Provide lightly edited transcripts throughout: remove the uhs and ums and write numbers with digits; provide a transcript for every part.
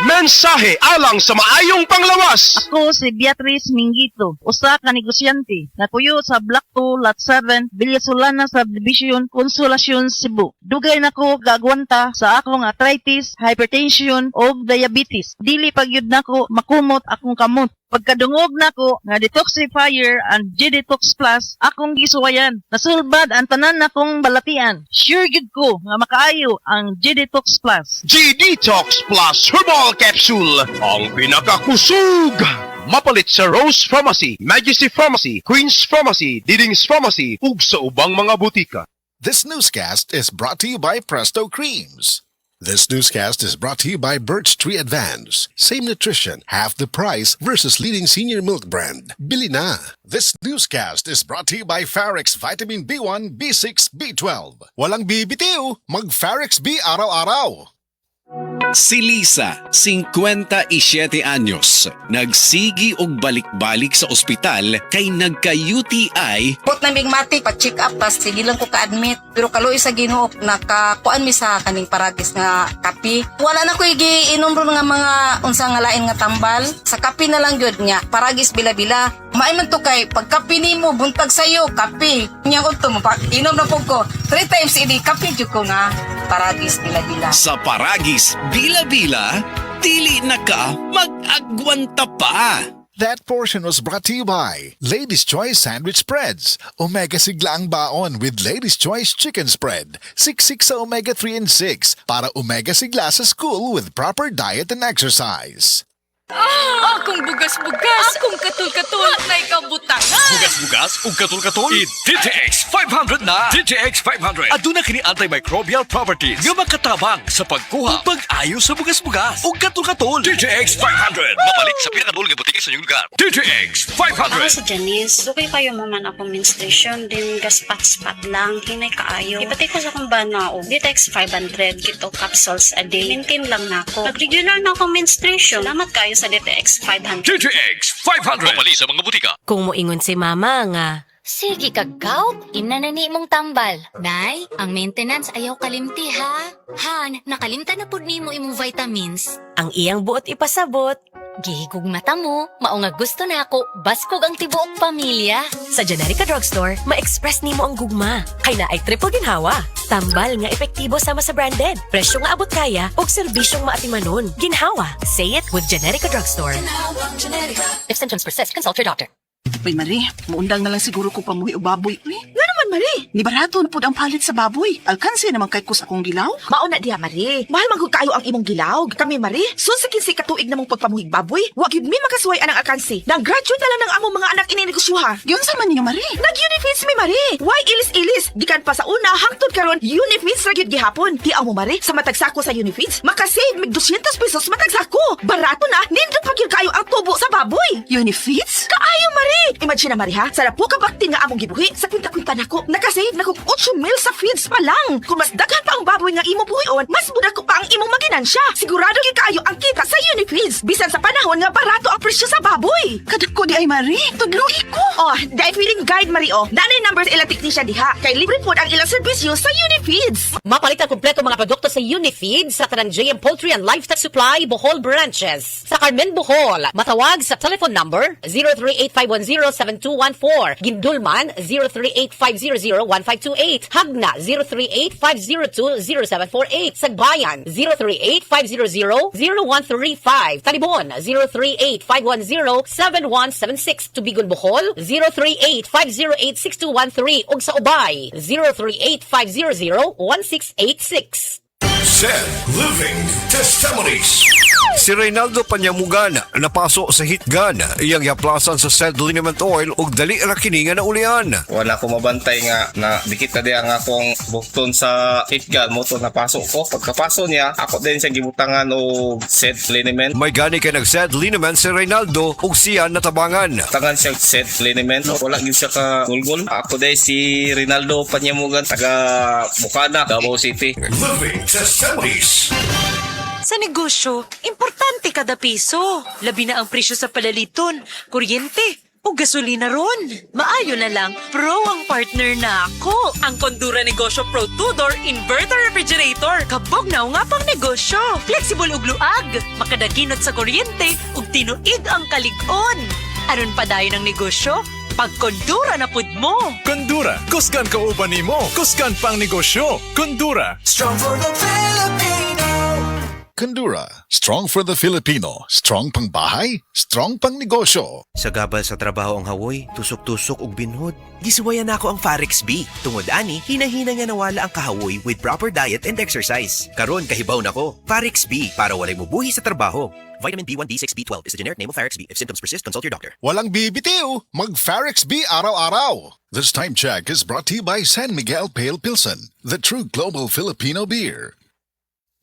Mensahe alang sa maayong panglawas. Ako si Beatrice Mingito, usa ka negosyante na puyo sa Block 2, Lot 7, Villasolana Subdivision, Consolacion, Cebu. Dugay nako gagwanta sa akong arthritis, hypertension o diabetes. Dili pagyud nako makumot akong kamot. Pagkadungog nako nga detoxifier and G-Detox Plus akong gisuwayan. Nasulbad ang tanan nakong balatian. Sure gyud ko nga makaayo ang G-Detox Plus. G-Detox Plus Herbal Capsule, ang pinakakusog. Mapalit sa Rose Pharmacy, Majesty Pharmacy, Queen's Pharmacy, Diding's Pharmacy, ug sa ubang mga butika. This newscast is brought to you by Presto Creams. This newscast is brought to you by Birch Tree Advance. Same nutrition, half the price versus leading senior milk brand. Bili na. This newscast is brought to you by Farex Vitamin B1, B6, B12. Walang bibitiw, mag-Farex B araw-araw. Si Lisa, 57 anyos, nagsigi og balik-balik sa ospital kay nagka-UTI. Put na bigmati, pa-check up, tas sige lang ko ka-admit. Pero kaluoy sa Ginoo, nakakuan mi sa kaning paragis nga kapi. Wala na ko igiinom ron nga mga unsa nga lain nga tambal. Sa kapi na lang gyud niya, paragis bila-bila. Maayman to kay pagkapi nimo buntag sayo, kapi. Nya ko to, inom na po ko. 3 times ini, kapi jud ko nga paragis bila-bila. Sa paragis, bila-bila, dili na ka mag-agwanta pa. That portion was brought to you by Ladies' Choice Sandwich Spreads. Omega sigla ang baon with Ladies' Choice Chicken Spread. 6 sa Omega 3 and 6 para omega sigla sa school with proper diet and exercise. Akong bugas-bugas, akong katul-katul, may kabutangan. Bugas-bugas ug katul-katul, i-DTX 500 na. DTX 500 aduna kini antimicrobial properties nga makatabang sa pagkuha ug pag-ayo sa bugas-bugas ug katul-katul. DTX 500 mapalit sa pinakadulong nga butiki sa inyong lugar. DTX Ako 500. si Janice, dugay kayo maman akong menstruation, din gaspat-spat lang, hinay kaayo. Ipatay ko sa akong banao, DTX 500, gito capsules a day. Maintain lang na ako. Pag-regular na akong menstruation, salamat kayo sa DTX 500. DTX 500 mapalit sa mga butika. Kung moingon si mama nga, sige kagaw, inanani mong tambal. Nay, ang maintenance ayaw kalimti ha. Han, nakalimta na pud nimo imong vitamins. ang iyang buot ipasabot. Gihigog mata mo, mao nga gusto na ako, baskog ang tibuok pamilya. Sa Generica Drugstore, ma-express nimo ang gugma. Kay na ay triple ginhawa. Tambal nga epektibo sama sa branded. Presyo nga abot kaya ug serbisyong maatimanon. Ginhawa. Say it with Generica Drugstore. If symptoms persist, consult your doctor. Uy, Marie, muundang na lang siguro ko pamuhi o baboy. Uy, nga naman, Marie. Ni barato na po ang palit sa baboy. Alkansi naman kay kus akong gilaw. Mauna diha, Marie. Mahal manghud kayo ang imong gilaw. Kami, Marie, sunsikin si katuig namong pagpamuhig baboy. Wa gyud mi makasuway anang alkansi. Nag-graduate na lang ng among mga anak ininegosyoha. Yun sa man niyo, Marie. Nag-unifeeds mi, Marie. Why ilis-ilis? Gikan pa sa una, hangtod karon, unifeeds ra gyud gihapon. Di mo, Marie, sa matag sako sa unifeeds, makasave mig 200 pesos matag sako. Barato na, nindot pa gyud kayo ang tubo sa baboy. Unifeeds? Kaayo, Marie. Imagine na, Marie, ha? Sa po ka bakti nga among gibuhi, sa kwinta-kwinta nako, nakasave na kong 8 mil sa feeds pa lang. Kung mas daghan pa ang baboy nga imo buhion, mas budak ko pa ang imong maginansya. Sigurado gyud kayo ang kita sa Unifeeds. Bisan sa panahon nga barato ang presyo sa baboy. Kadako di ay, Marie. Tudluhi ko. Oh, dahil feeding guide, Marie, oh. Nanay numbers ilang technician diha. Kay libre po ang ilang serbisyo sa Unifeeds. Mapalit ang kumpleto mga produkto sa Unifeed sa tanang JM Poultry and Livestock Supply Bohol branches. Sa Carmen, Bohol, matawag sa telephone number 038-510-7214. Gindulman 038-500-1528. Hagna 038-502-0748. Sagbayan 038-500-0135. Talibon 038-510-7176. Tubigon, Bohol 038-508-6213. ug sa Ubay 038-500-1686. Zed Living Testimonies. Si Reynaldo Panyamugan napaso sa hitgan iyang yaplasan sa Zed Liniment Oil ug dali ra kini nga naulian. Wala ko mabantay nga na dikit na diya nga akong bukton sa hitgan mo to napasok ko. Pagkapaso niya, ako din siya gibutangan og Zed Liniment. May gani kay nag Zed Liniment si Reynaldo ug siya natabangan. Tangan siya Zed Liniment. Wala gid siya ka gulgol. Ako din si Reynaldo Panyamugan taga Bukana, Davao City. Living Testimonies. Sa negosyo, importante kada piso. Labi na ang presyo sa palaliton, kuryente, o gasolina ron. Maayo na lang, pro ang partner na ako. Ang Kondura Negosyo Pro 2-door Inverter Refrigerator. Kabog na nga pang negosyo. Flexible ug luag. Makadaginot sa kuryente ug tinuig ang kalig-on. Aron pa dayon ang negosyo? Pag Kondura na pud mo. Kondura, kusgan ka uban nimo, kusgan pang negosyo. Kondura, strong for the Filipino. Kondura, strong for the Filipino. Strong pang bahay, strong pang negosyo. Sa gabal sa trabaho ang hawoy, tusok-tusok ug binhod. Gisuwayan nako ang Farex B. Tungod ani, hinahina nga nawala ang kahawoy with proper diet and exercise. Karon kahibaw nako. Farex B para walay mubuhi sa trabaho. Vitamin B1, B6, B12 is the generic name of Farex B. If symptoms persist, consult your doctor. Walang bibitiw, mag-Farex B araw-araw. This time check is brought to you by San Miguel Pale Pilsen, the true global Filipino beer.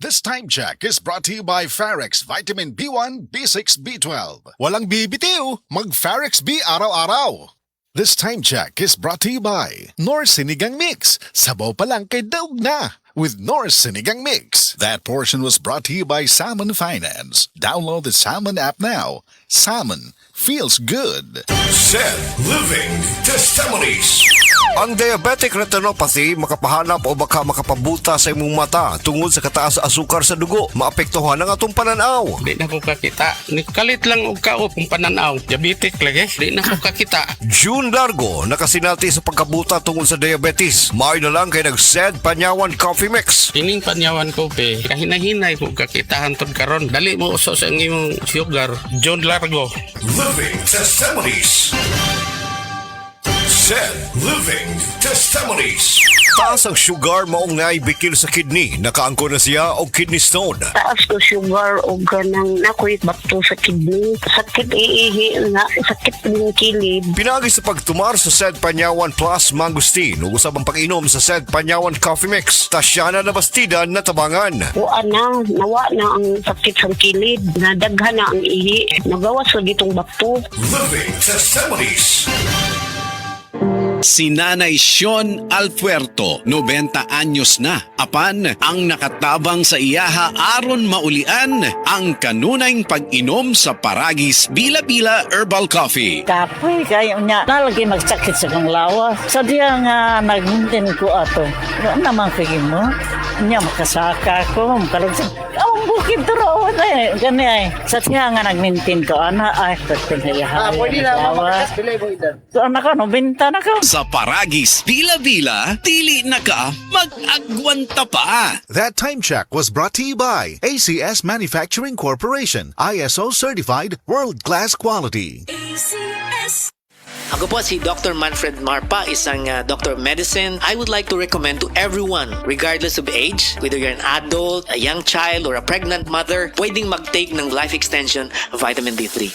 This time check is brought to you by Farex Vitamin B1, B6, B12. Walang bibitiw, mag-Farex B araw-araw. This time check is brought to you by North Sinigang Mix. Sabaw pa lang kay daog na with North Sinigang Mix. That portion was brought to you by Salmon Finance. Download the Salmon app now. Salmon feels good. Said Living Testimonies. Ang diabetic retinopathy makapahanap o baka makapabuta sa imong mata tungod sa kataas sa asukar sa dugo. Maapektuhan ang atong pananaw. Di na ko kakita. Nikalit lang og kao kung pananaw. Diabetic lagi. Di na ko kakita. June Largo nakasinati sa pagkabuta tungod sa diabetes. Maayo na lang kay nag-Said Panyawan Coffee Mix. Ining Panyawan Coffee. Kahinahinay ko kakitahan tod karon. Dali mo uso sa imong sugar. June Largo. Living Testimonies. Said Living Testimonies. Taas ang sugar maong naibikil sa kidney. Nakaangko na siya o kidney stone. Taas ko sugar o ganang nakoy bato sa kidney. Sakit iihi nga, sakit ng kilid. Pinagi sa pagtumar sa Said Panyawan Plus Mangustin o usab ang pag-inom sa Said Panyawan Coffee Mix. Tasyana na bastida na tabangan. Nawa na ang sakit sa kilid. Nadaghan na ang ihi. Nagawas sa gitong bato. Living Testimonies. Si Nanay Sean Alfuerto, 90 anyos na. Apan, ang nakatabang sa iyaha aron maulian ang kanunayng pag-inom sa Paragis Bila-Bila Herbal Coffee. Kapoy kayo niya, nalagi magsakit sa kang lawas. Sadya nga nag-maintain ko ato. Ano naman kayo mo? Niya makasaka ko, makalugsag. Ang bukid turawan eh. Gani ay. Sadya nga nag-maintain ko, ay, pati na iyaha. Pwede na, mapakasbilay mo ito. So, anak ka, benta na ka. Sa Paragis Bila-Bila, dili na ka mag-agwanta pa. That time check was brought to you by ACS Manufacturing Corporation, ISO certified world-class quality. ACS. Ako po si Dr. Manfred Marpa, isang Dr. Medicine. I would like to recommend to everyone, regardless of age, whether you're an adult, a young child, or a pregnant mother, pwedeng mag-take ng Life Extension Vitamin D3.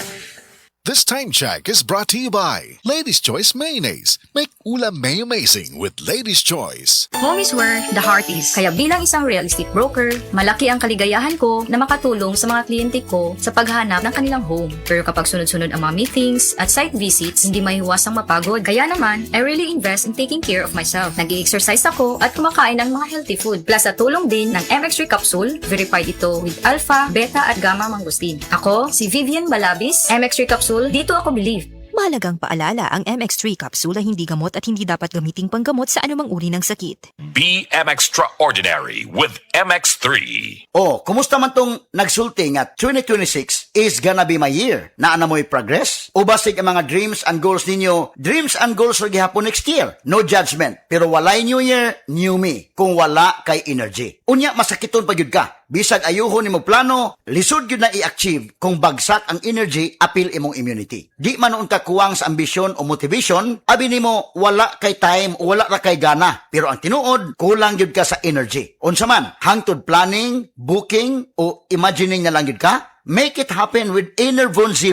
This time check is brought to you by Lady's Choice Mayonnaise. Make ulam may amazing with Lady's Choice. Home is where the heart is. Kaya bilang isang real estate broker, malaki ang kaligayahan ko na makatulong sa mga kliyente ko sa paghanap ng kanilang home. Pero kapag sunod-sunod ang mga meetings at site visits, hindi maiiwasang mapagod. Kaya naman, I really invest in taking care of myself. Nag-i-exercise ako at kumakain ng mga healthy food. Plus sa tulong din ng MX3 capsule, verified ito with alpha, beta at gamma mangosteen. Ako, si Vivian Balabis, MX3 capsule, dito ako believe. Mahalagang paalala, ang MX3 capsule ay hindi gamot at hindi dapat gamiting panggamot sa anumang uri ng sakit. Be extraordinary with MX3. Oh, kumusta man tong nagsulti nga 2026 is gonna be my year? Naana mo'y progress? O basig ang mga dreams and goals ninyo, dreams and goals or gihapon next year? No judgment. Pero walay new year, new me. Kung wala kay energy. Unya, masakiton pa yun ka. Bisag ayuhon nimo plano, lisod yun na i-achieve kung bagsak ang energy, apil imong immunity. Di man noon ka kuwang sa ambisyon o motivation, abi nimo wala kay time o wala ra kay gana. Pero ang tinuod, kulang yun ka sa energy. Unsa man, hangtod planning, booking, o imagining na lang yun ka? Make it happen with Enervon Z+.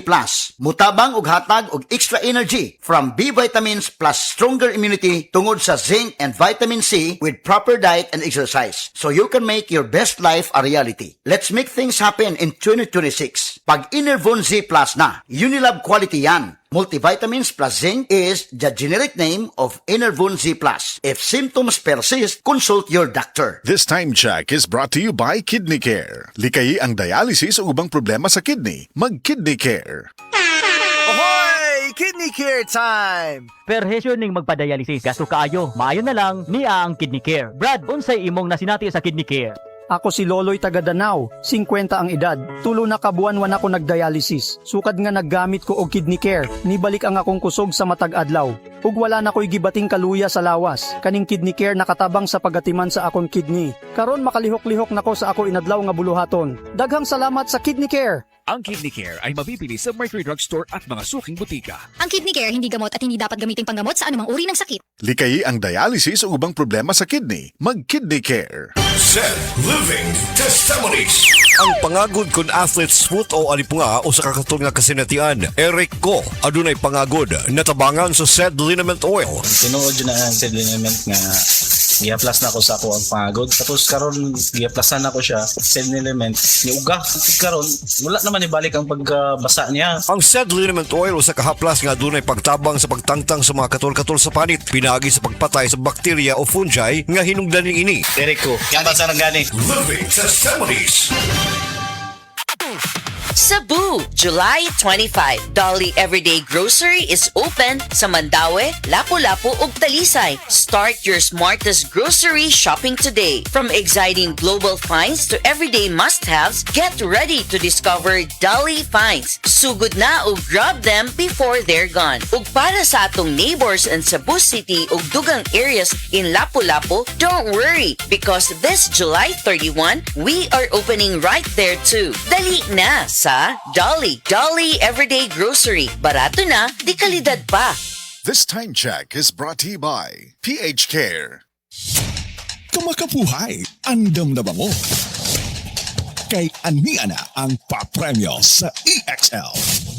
Mutabang ug hatag og extra energy from B vitamins plus stronger immunity tungod sa zinc and vitamin C with proper diet and exercise. So you can make your best life a reality. Let's make things happen in 2026. Pag Enervon Z+ na, Unilab quality yan. Multivitamins plus zinc is the generic name of Enervon Z+. If symptoms persist, consult your doctor. This time check is brought to you by Kidney Care. Likayi ang dialysis o ubang problema sa kidney. Mag-Kidney Care. Ahoy! Kidney Care time! Perhesyo ning magpa-dialysis. Gasto kaayo, maayo na lang niya ang Kidney Care. Brad, unsay imong nasinati sa Kidney Care? Ako si Loloy taga Danau, 50 ang edad. Tulo na kabuan ako nagdialysis. Sukad nga naggamit ko og Kidney Care. Nibalik ang akong kusog sa matag adlaw. Ug wala na ko'y gibating kaluya sa lawas. Kaning Kidney Care nakatabang sa pagatiman sa akong kidney. Karon makalihok-lihok nako sa ako inadlaw nga buluhaton. Daghang salamat sa Kidney Care. Ang Kidney Care ay mabibili sa Mercury Drugstore at mga suking butika. Ang Kidney Care hindi gamot at hindi dapat gamiting panggamot sa anumang uri ng sakit. Likayi ang dialysis o ubang problema sa kidney. Mag-Kidney Care. Set Living Testimonies. Ang pangagod kun athlete smooth o alipunga o sa kakatol nga kasinatian, Eric Ko, adunay pangagod, natabangan sa Sed Liniment Oil. Tinuod yun na ang Sed Liniment nga giaplas na ako sa ako ang pangagod. Tapos karon giaplasan na ko siya, Sed Liniment, niuga. Karon, wala naman ibalik ang pagbasa niya. Ang Sed Liniment Oil o sa kahaplas nga adunay pagtabang sa pagtangtang sa mga katol-katol sa panit, pinagi sa pagpatay sa bakterya o fungi nga hinungdan ini. Eric Ko, yan basa ng gani. Living Testimonies. Cebu, July 25. Dolly Everyday Grocery is open sa Mandaue, Lapu-Lapu ug Talisay. Start your smartest grocery shopping today. From exciting global finds to everyday must-haves, get ready to discover Dolly finds. Sugod na ug grab them before they're gone. Ug para sa atong neighbors in Cebu City ug dugang areas in Lapu-Lapu, don't worry because this July 31, we are opening right there too. Dali na sa Dolly Everyday Grocery. Barato na, di kalidad pa. This time check is brought to you by PH Care. Kumakabuhay, andam na ba mo? Kay ania na ang papremyo sa EXL.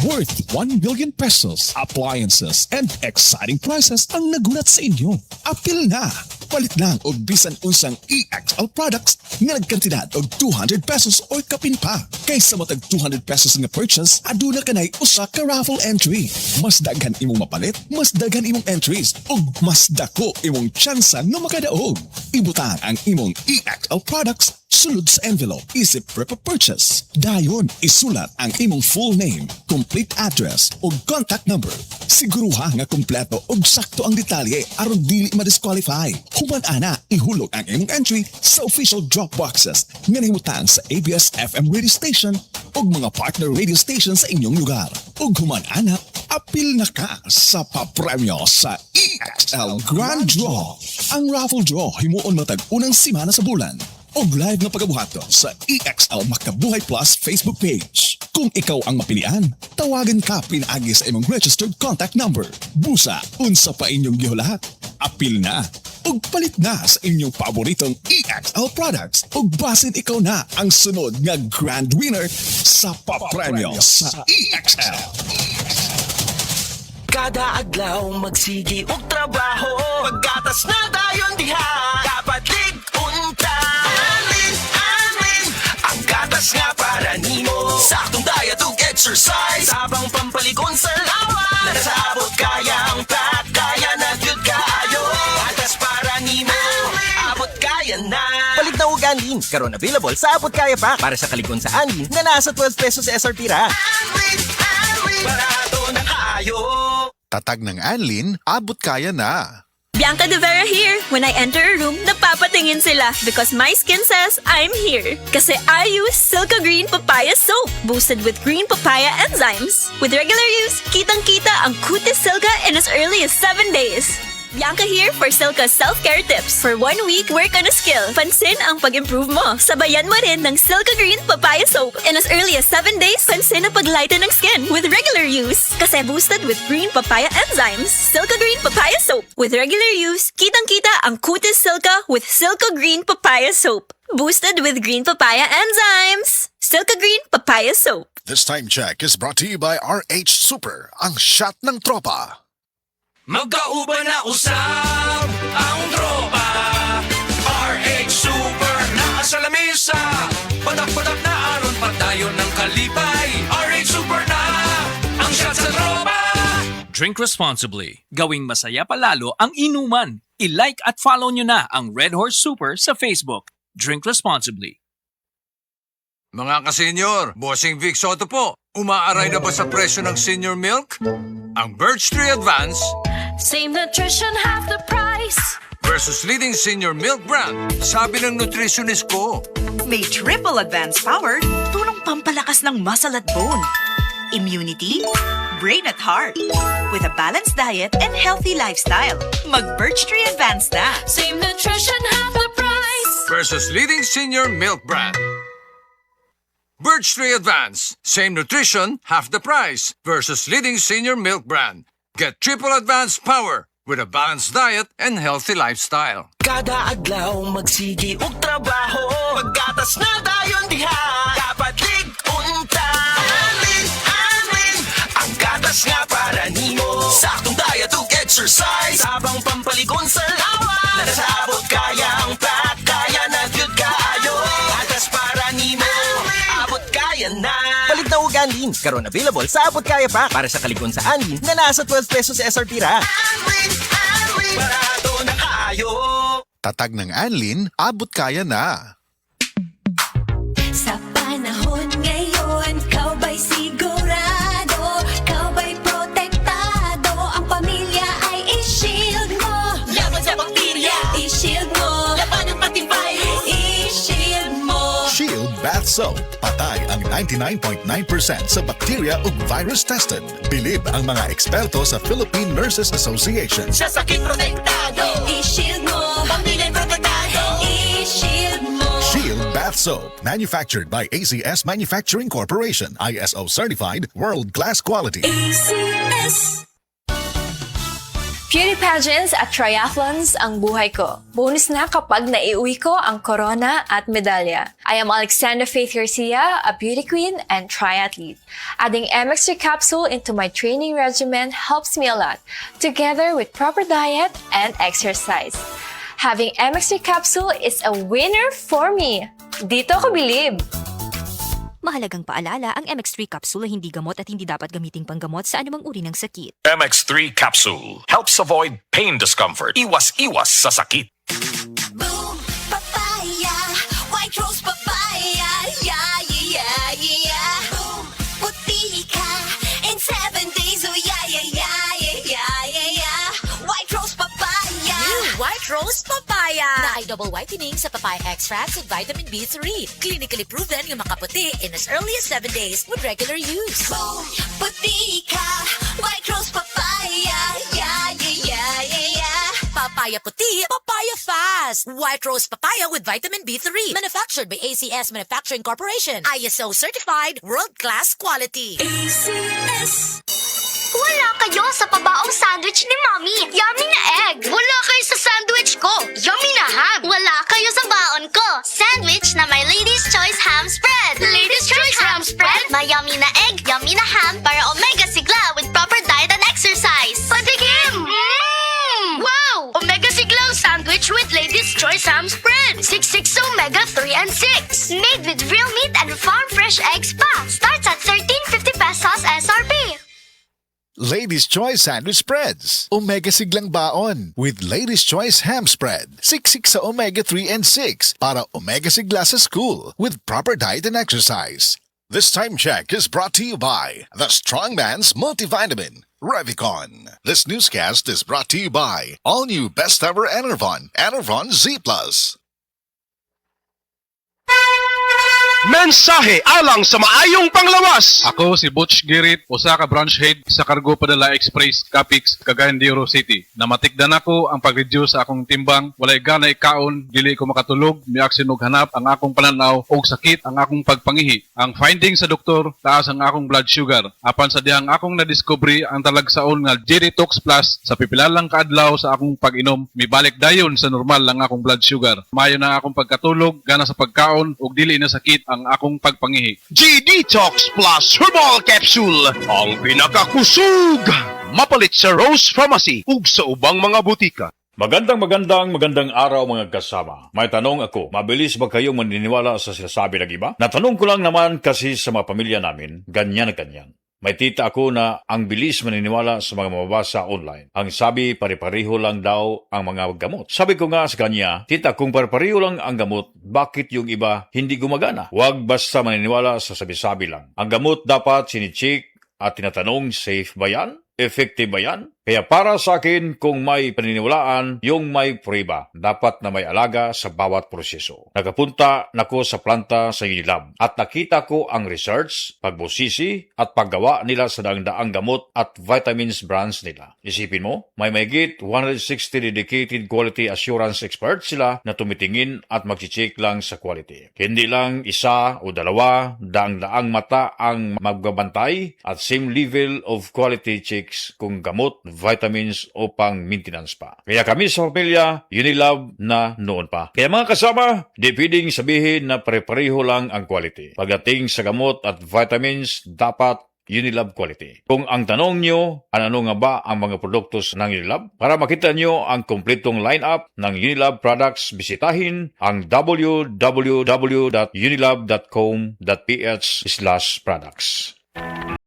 Worth 1 million pesos, appliances, and exciting prizes ang nagulat sa inyo. Apil na! Palit lang og bisan unsang EXL products nga nagkantidad og 200 pesos o kapin pa. Kaysa matag 200 pesos nga purchase, aduna kanay usa ka raffle entry. Mas daghan imong mapalit, mas daghan imong entries, ug mas dako imong tsansa nga makadaog. Ibutang ang imong EXL products sulod sa envelope, isip prep purchase. Dayon, isulat ang imong full name, complete address o contact number. Siguruha nga kompleto og sakto ang detalye aron dili ma-disqualify. Human ana, ihulog ang imong entry sa official drop boxes nga nahimutang sa ABS-FM radio station o mga partner radio station sa inyong lugar. Ug human ana, apil na ka sa papremyo sa EXL Grand Draw. Ang raffle draw himuon matag unang simana sa bulan. Og live na pagabuhato sa EXL Makabuhay Plus Facebook page. Kung ikaw ang mapilian, tawagan ka pinaagi sa imong registered contact number. Busa, unsa pa inyong gihulahat. Apil na. Og palit na sa inyong paboritong EXL products. Og basin ikaw na ang sunod nga grand winner sa papremyo sa EXL. Kada adlaw magsigi og trabaho, pagkatas na dayon diha, dapat lig-unta. Ang gatas nga para nimo, saktong diet ug exercise, sabang pampalikon sa lawas. Nasabot kaya ang pack, kaya na gyud kaayo. Gatas para nimo, abot kaya na. Palit na og Anlin, karon available sa abot kaya pa para sa kaligon sa Anlin na nasa 12 pesos sa SRP ra. Barato na kaayo. Tatag ng Anlin, abot kaya na. Bianca De Vera here. When I enter a room, napapatingin sila because my skin says I'm here. Kasi I use Silka Green Papaya Soap, boosted with green papaya enzymes. With regular use, kitang-kita ang kutis Silka in as early as 7 days. Bianca here for Silka's self-care tips. For 1 week, work on a skill. Pansin ang pag-improve mo. Sabayan mo rin ng Silka Green Papaya Soap. In as early as 7 days, pansin ang pag-lighten ng skin with regular use. Kasi boosted with green papaya enzymes. Silka Green Papaya Soap. With regular use, kitang-kita ang kutis Silka with Silka Green Papaya Soap. Boosted with green papaya enzymes. Silka Green Papaya Soap. This time check is brought to you by RH Super, ang shot ng tropa. Magkauban na usap ang tropa. RH Super na sa lamesa. Padak-padak na aron patayon ng kalipay. RH Super na ang shot sa tropa. Drink responsibly. Gawing masaya palalo ang inuman. I-like at follow nyo na ang Red Horse Super sa Facebook. Drink responsibly. Mga ka-senior, Bossing Vic Soto po. Umaaray na ba sa presyo ng senior milk? Ang Birch 3 Advance Same nutrition, half the price. versus leading senior milk brand. Sabi ng nutritionist ko. May triple advanced power, tulong pampalakas ng muscle at bone, immunity, brain at heart. With a balanced diet and healthy lifestyle, mag-Birch 3 Advanced na. Same nutrition, half the price. Versus leading senior milk brand. Birch 3 Advance. Same nutrition, half the price. Versus leading senior milk brand. Get triple advanced power with a balanced diet and healthy lifestyle. Kada adlaw magsigi og trabaho, paggatas na dayon diha, dapat lig-unta. Alin, ang gatas nga para nimo. Saktong diet ug exercise, sabang pampaligon sa lawa. Nasabot kaya ang prat, kaya na gyud kaayo. Gatas para nimo, abot kaya na. Palit na og Anlin, karon available sa abot kaya pa. Para sa kaligon sa Anlin na nasa 12 pesos SRP ra. Barato na kayo. Tatag ng Anlin, abot kaya na. Sa panahon ngayon, kau ba'y sigurado? Kau ba'y protektado? Ang pamilya ay i-shield mo. Laban sa bakterya, i-shield mo. Laban ng pati virus, i-shield mo. Shield Bath Soap. Patay ang 99.9% sa bacteria ug virus tested. Bilib ang mga eksperto sa Philippine Nurses Association. Sa sakit protektado, i-shield mo. Pamilya protektado, i-shield mo. Shield Bath Soap. Manufactured by ACS Manufacturing Corporation. ISO certified, world-class quality. ACS. Beauty pageants at triathlons ang buhay ko. Bonus na kapag naiuwi ko ang corona at medalya. I am Alexandra Faith Garcia, a beauty queen and triathlete. Adding MX3 capsule into my training regimen helps me a lot, together with proper diet and exercise. Having MX3 capsule is a winner for me. Dito ko bilib. Mahalagang paalala, ang MX3 capsule ay hindi gamot at hindi dapat gamiting panggamot sa anumang uri ng sakit. MX3 Capsule helps avoid pain discomfort. Iwas-iwas sa sakit. Boom, papaya, white rose papaya, yeah, yeah, yeah. Boom, puti ka in 7 days, oh yeah, yeah, yeah, yeah, yeah, yeah. White rose papaya. New White Rose Papaya. Na ay double whitening sa papaya extracts with vitamin B3. Clinically proven yung makaputi in as early as 7 days with regular use. Boom, puti ka, white rose papaya, yeah, yeah, yeah, yeah, yeah. Papaya puti, papaya fast. White Rose Papaya with vitamin B3. Manufactured by ACS Manufacturing Corporation. ISO certified, world-class quality. ACS. Wala kayo sa pabaong sandwich ni Mommy. Yummy na egg. Wala kayo sa sandwich ko. Yummy na ham. Wala kayo sa baon ko. Sandwich na may Lady's Choice Ham Spread. Lady's Choice Ham Spread. May yummy na egg, yummy na ham para omega sigla with proper diet and exercise. Patikim! Wow! Omega sigla sandwich with Lady's Choice Ham Spread. 66 omega 3 and 6. Made with real meat and farm fresh eggs pa. Starts at 13.50 pesos SRP. Ladies' Choice Sandwich Spreads. Omega siglang baon with Ladies' Choice Ham Spread. Siksik sa omega 3 and 6 para omega sigla sa school with proper diet and exercise. This time check is brought to you by the Strongman's Multivitamin, Revicon. This newscast is brought to you by all new best ever Enervon, Enervon Z+. Mensahe alang sa maayong panglawas. Ako si Butch Girit, usa ka branch head sa Cargo Padala Express Capix, Cagayan de Oro City. Namatikdan ako ang pag-reduce sa akong timbang, walay gana ikaon, dili ko makatulog, miaksin og hanap ang akong pananaw og sakit ang akong pagpangihi. Ang finding sa doktor, taas ang akong blood sugar. Apan sa dihang akong nadiscovery ang talagsaon nga G-Detox Plus sa pipilalang kaadlaw sa akong pag-inom, mibalik dayon sa normal lang akong blood sugar. Mayo na akong pagkatulog, gana sa pagkaon ug dili na sakit ang akong pagpangihi. G-Detox Plus Herbal Capsule, ang pinakakusog, mapalit sa Rose Pharmacy ug sa ubang mga butika. Magandang araw mga kasama. May tanong ako, mabilis ba kayo maniniwala sa sinasabi ng iba? Natanong ko lang naman kasi sa mga pamilya namin, ganyan na ganyan. May tita ako na ang bilis maniniwala sa mga mababasa online. Ang sabi, pare-pareho lang daw ang mga gamot. Sabi ko nga sa kanya, tita, kung pare-pareho lang ang gamot, bakit yung iba hindi gumagana? Huwag basta maniniwala sa sabi-sabi lang. Ang gamot dapat sinicheck at tinatanong, safe ba yan? Effective ba yan? Kaya para sa akin, kung may paniniwalaan, yung may prueba, dapat na may alaga sa bawat proseso. Nakapunta nako sa planta sa Unilab at nakita ko ang research, pagbusisi at paggawa nila sa daang-daang gamot at vitamins brands nila. Isipin mo, may mahigit 160 dedicated quality assurance experts sila na tumitingin at mag-check lang sa quality. Hindi lang isa o dalawa, daang-daang mata ang magbabantay at same level of quality checks kung gamot, vitamins o pang maintenance pa. Kaya kami sa pamilya, Unilab na noon pa. Kaya mga kasama, di pwedeng sabihin na pare-pareho lang ang quality. Pagdating sa gamot at vitamins, dapat Unilab quality. Kung ang tanong nyo, ano nga ba ang mga produkto ng Unilab? Para makita nyo ang kompletong lineup ng Unilab products, bisitahin ang www.unilab.com.ph/products.